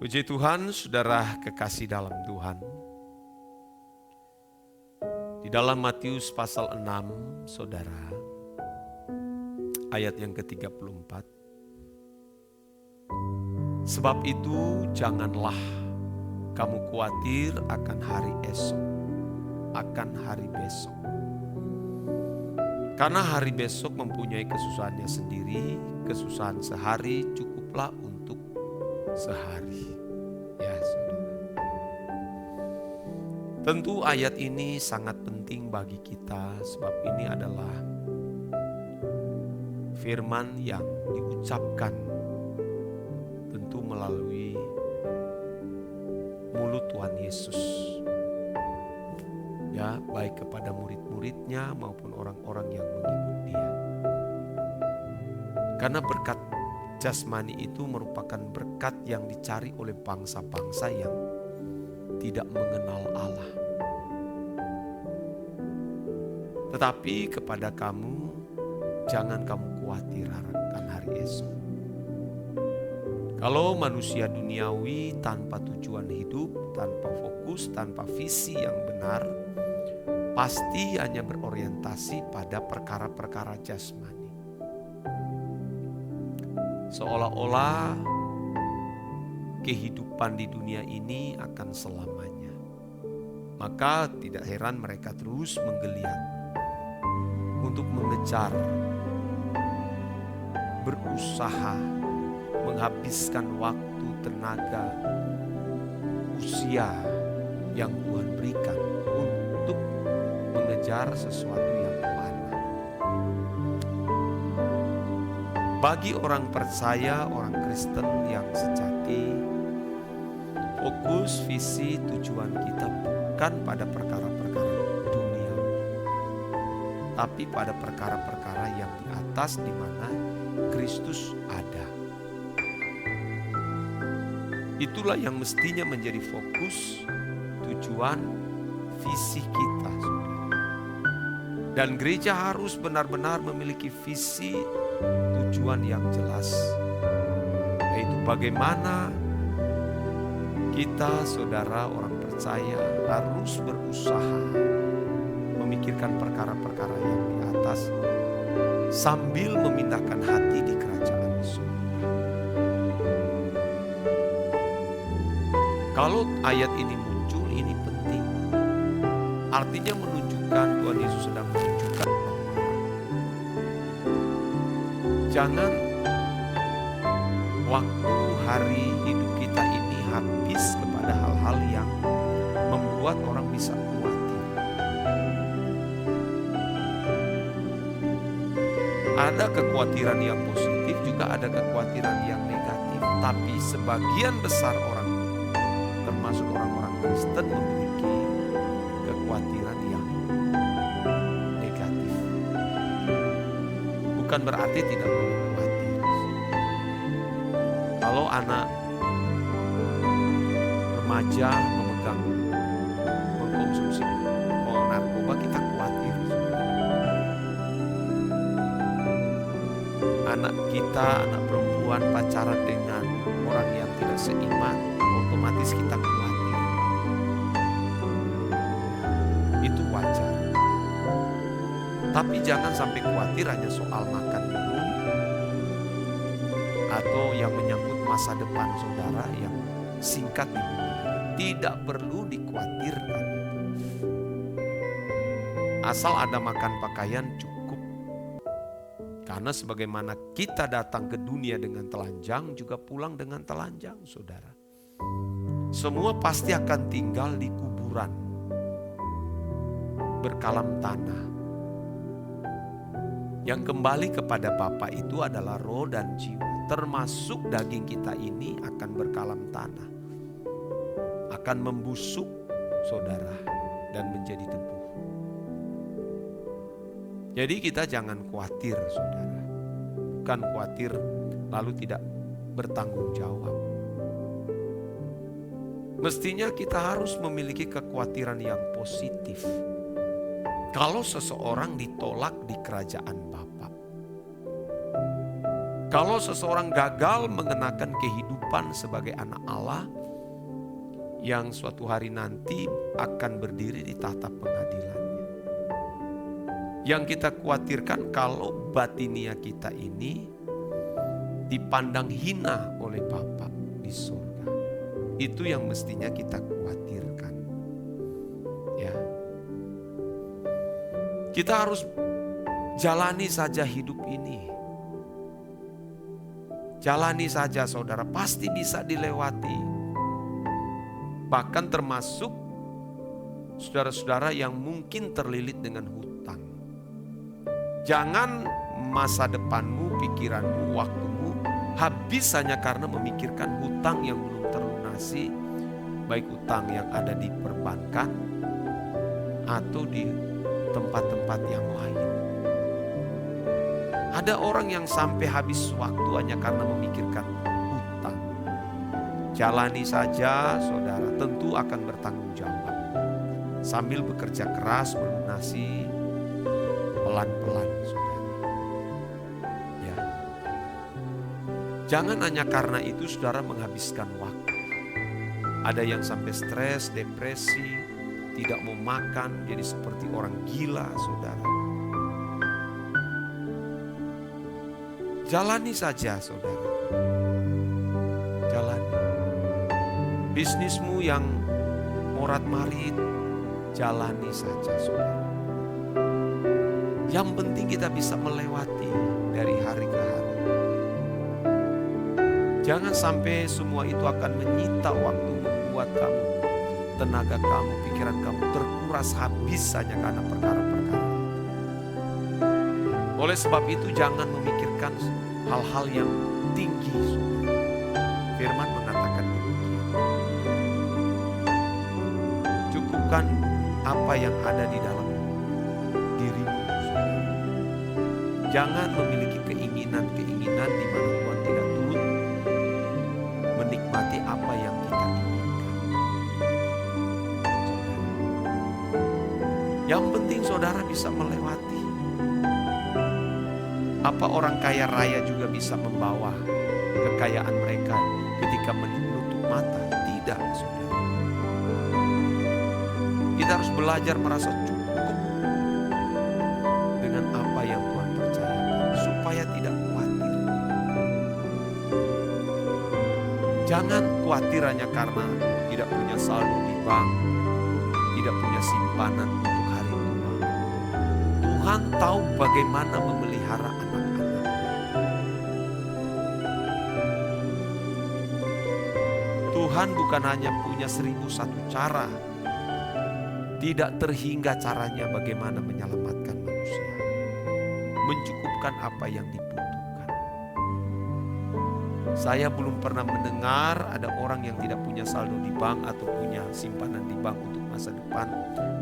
Puji Tuhan, saudara kekasih dalam Tuhan. Di dalam Matius pasal 6, saudara, ayat yang ke-34. Sebab itu janganlah kamu khawatir akan hari esok, akan hari besok. Karena hari besok mempunyai kesusahannya sendiri, kesusahan sehari cukuplah untuk sehari. Ya, saudara. Tentu ayat ini sangat penting bagi kita sebab ini adalah firman yang diucapkan tentu melalui mulut Tuhan Yesus. Ya, baik kepada murid-muridnya maupun orang-orang yang mengikut dia. Karena berkat jasmani itu merupakan berkat yang dicari oleh bangsa-bangsa yang tidak mengenal Allah. Tetapi kepada kamu, jangan kamu khawatir akan hari esok. Kalau manusia duniawi tanpa tujuan hidup, tanpa fokus, tanpa visi yang benar, pasti hanya berorientasi pada perkara-perkara jasmani. Seolah-olah kehidupan di dunia ini akan selamanya. Maka tidak heran mereka terus menggeliat untuk mengejar, berusaha, menghabiskan waktu, tenaga, usia yang Tuhan berikan untuk mengejar sesuatu yang fana. Bagi orang percaya, orang Kristen yang sejati, fokus, visi, tujuan kita bukan pada perkara-perkara dunia, tapi pada perkara-perkara yang di atas di mana Kristus ada. Itulah yang mestinya menjadi fokus, tujuan, visi kita, saudara. Dan gereja harus benar-benar memiliki visi, tujuan yang jelas, yaitu bagaimana kita, saudara orang percaya, harus berusaha memikirkan perkara-perkara yang di atas sambil memindahkan hati di kerajaan surga. Kalau ayat ini muncul, ini penting. Artinya menunjukkan, Tuhan Yesus sedang menunjukkan bahwa jangan waktu hari hidup kita ini habis kepada hal-hal yang membuat orang bisa khawatir. Ada kekhawatiran yang positif, juga ada kekhawatiran yang negatif. Tapi sebagian besar orang, termasuk orang-orang Kristen, memiliki kekhawatiran yang negatif. Bukan berarti tidak boleh khawatir. Kalau anak remaja mengkonsumsi narkoba, kita khawatir. Anak kita, anak perempuan pacaran dengan orang yang tidak seiman, otomatis kita khawatir. Itu wajar. Tapi jangan sampai khawatir hanya soal makan minum atau yang menyangkut masa depan saudara yang singkat di bumi. Tidak perlu dikhawatirkan. Asal ada makan pakaian cukup. Karena sebagaimana kita datang ke dunia dengan telanjang, juga pulang dengan telanjang, saudara. Semua pasti akan tinggal di kuburan berkalam tanah. Yang kembali kepada Bapa itu adalah roh dan jiwa. Termasuk daging kita ini akan berkalam tanah. Akan membusuk, saudara, dan menjadi debu. Jadi kita jangan khawatir, saudara. Bukan khawatir lalu tidak bertanggung jawab. Mestinya kita harus memiliki kekhawatiran yang positif. Kalau seseorang ditolak di kerajaan Bapa, Kalau seseorang gagal mengenakan kehidupan sebagai anak Allah yang suatu hari nanti akan berdiri di tahta pengadilannya. Yang kita khawatirkan kalau batinia kita ini dipandang hina oleh Bapa di surga. Itu yang mestinya kita khawatirkan. Ya. Kita harus jalani saja hidup ini. Jalani saja saudara, pasti bisa dilewati. Bahkan termasuk saudara-saudara yang mungkin terlilit dengan hutang. Jangan masa depanmu, pikiranmu, waktumu habis hanya karena memikirkan hutang yang belum terlunasi, baik hutang yang ada di perbankan atau di tempat-tempat yang lain. Ada orang yang sampai habis waktu hanya karena memikirkan hutang. Jalani saja saudara, tentu akan bertanggung jawab. Sambil bekerja keras melunasi pelan-pelan saudara. Ya. Jangan hanya karena itu saudara menghabiskan waktu. Ada yang sampai stres, depresi, tidak mau makan, jadi seperti orang gila saudara. Jalani saja saudara. Jalani. Bisnismu yang morat-marit, jalani saja saudara. Yang penting kita bisa melewati dari hari ke hari. Jangan sampai semua itu akan menyita waktu, membuat kamu, tenaga kamu, pikiran kamu terkuras habis hanya karena perkara-perkara. Oleh sebab itu jangan memikirkan hal-hal yang tinggi. Firman mengatakan demikian. Cukupkan apa yang ada di dalam dirimu. Jangan memiliki keinginan-keinginan di mana Tuhan tidak turut menikmati apa yang kita inginkan. Yang penting saudara bisa melewati. Apa orang kaya raya juga bisa membawa kekayaan mereka ketika menutup mata? Tidak, saudara. Kita harus belajar merasa cukup dengan apa yang Tuhan percayakan, supaya tidak khawatir. Jangan khawatir hanya karena tidak punya saldo di bank, tidak punya simpanan untuk hari tua. Tuhan tahu bagaimana memelihara anak-anak. Tuhan bukan hanya punya 1001 cara, tidak terhingga caranya bagaimana menyelamatkan manusia, mencukupkan apa yang dibutuhkan. Saya belum pernah mendengar ada orang yang tidak punya saldo di bank atau punya simpanan di bank untuk masa depan,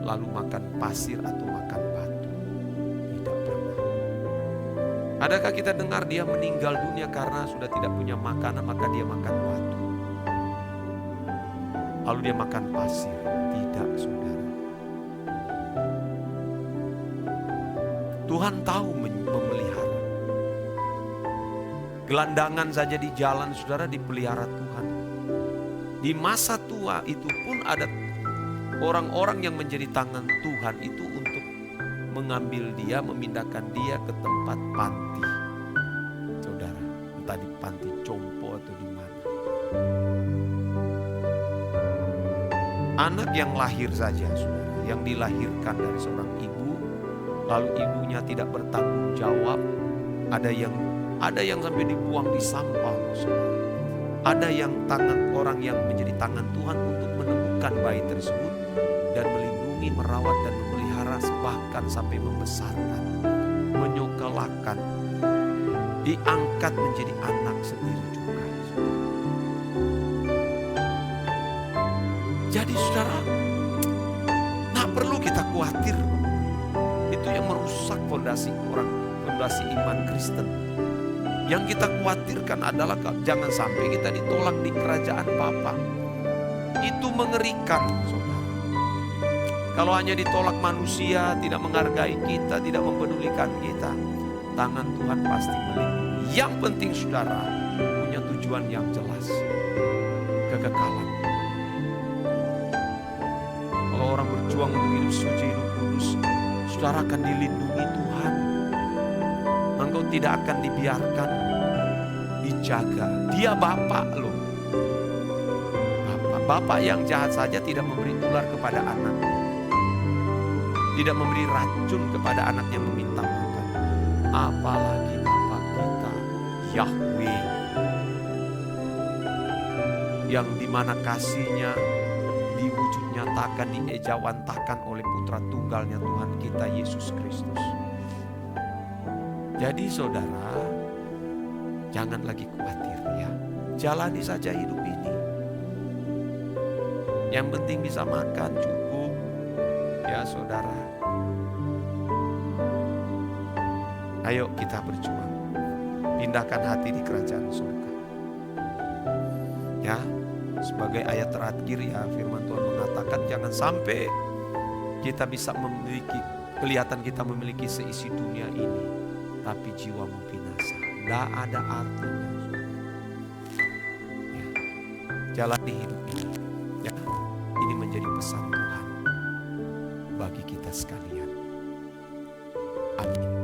lalu makan pasir atau makan batu. Tidak pernah. Adakah kita dengar dia meninggal dunia karena sudah tidak punya makanan, maka dia makan batu? Lalu dia makan pasir? Tidak, saudara. Tuhan tahu memelihara. Gelandangan saja di jalan saudara dipelihara Tuhan. Di masa tua itu pun ada orang-orang yang menjadi tangan Tuhan itu untuk mengambil dia, memindahkan dia ke tempat panti. Saudara, entah di panti Compo atau di mana. Anak yang lahir saja saudara, yang dilahirkan dari seorang ibu, lalu ibunya tidak bertanggung jawab, ada yang sampai dibuang di sampah, saudara. Ada yang tangan orang yang menjadi tangan Tuhan untuk menemukan bayi tersebut dan melindungi, merawat dan memelihara, bahkan sampai membesarkan, menyokolakan, diangkat menjadi anak sendiri juga. Jadi saudara, tak perlu kita khawatir. Itu yang merusak fondasi iman Kristen. Yang kita khawatirkan adalah jangan sampai kita ditolak di kerajaan Bapa. Itu mengerikan, saudara. Kalau hanya ditolak manusia, tidak menghargai kita, tidak mempedulikan kita, tangan Tuhan pasti melindungi Yang penting saudara punya tujuan yang jelas, kekekalan. Kalau orang berjuang untuk hidup suci, hidup kudus, saudara akan dilindungi Tuhan. Engkau tidak akan dibiarkan, dijaga. Dia Bapa loh. Bapak yang jahat saja tidak memberi ular kepada anaknya. Tidak memberi racun kepada anak yang meminta makan. Apalagi Bapa kita, Yahweh. Yang dimana kasihnya diwujud nyatakan, diejawantakan oleh putra tunggalnya Tuhan kita Yesus Kristus. Jadi saudara, jangan lagi khawatir ya. Jalani saja hidup ini. Yang penting bisa makan cukup, ya saudara. Ayo kita berjuang, pindahkan hati di kerajaan surga. Ya, sebagai ayat terakhir ya, firman Tuhan mengatakan jangan sampai kita bisa kelihatan kita memiliki seisi dunia ini, tapi jiwamu binasa. Tidak ada artinya. Ya, jalani hidup ini. Ya, ini menjadi pesan Tuhan bagi kita sekalian. Amin.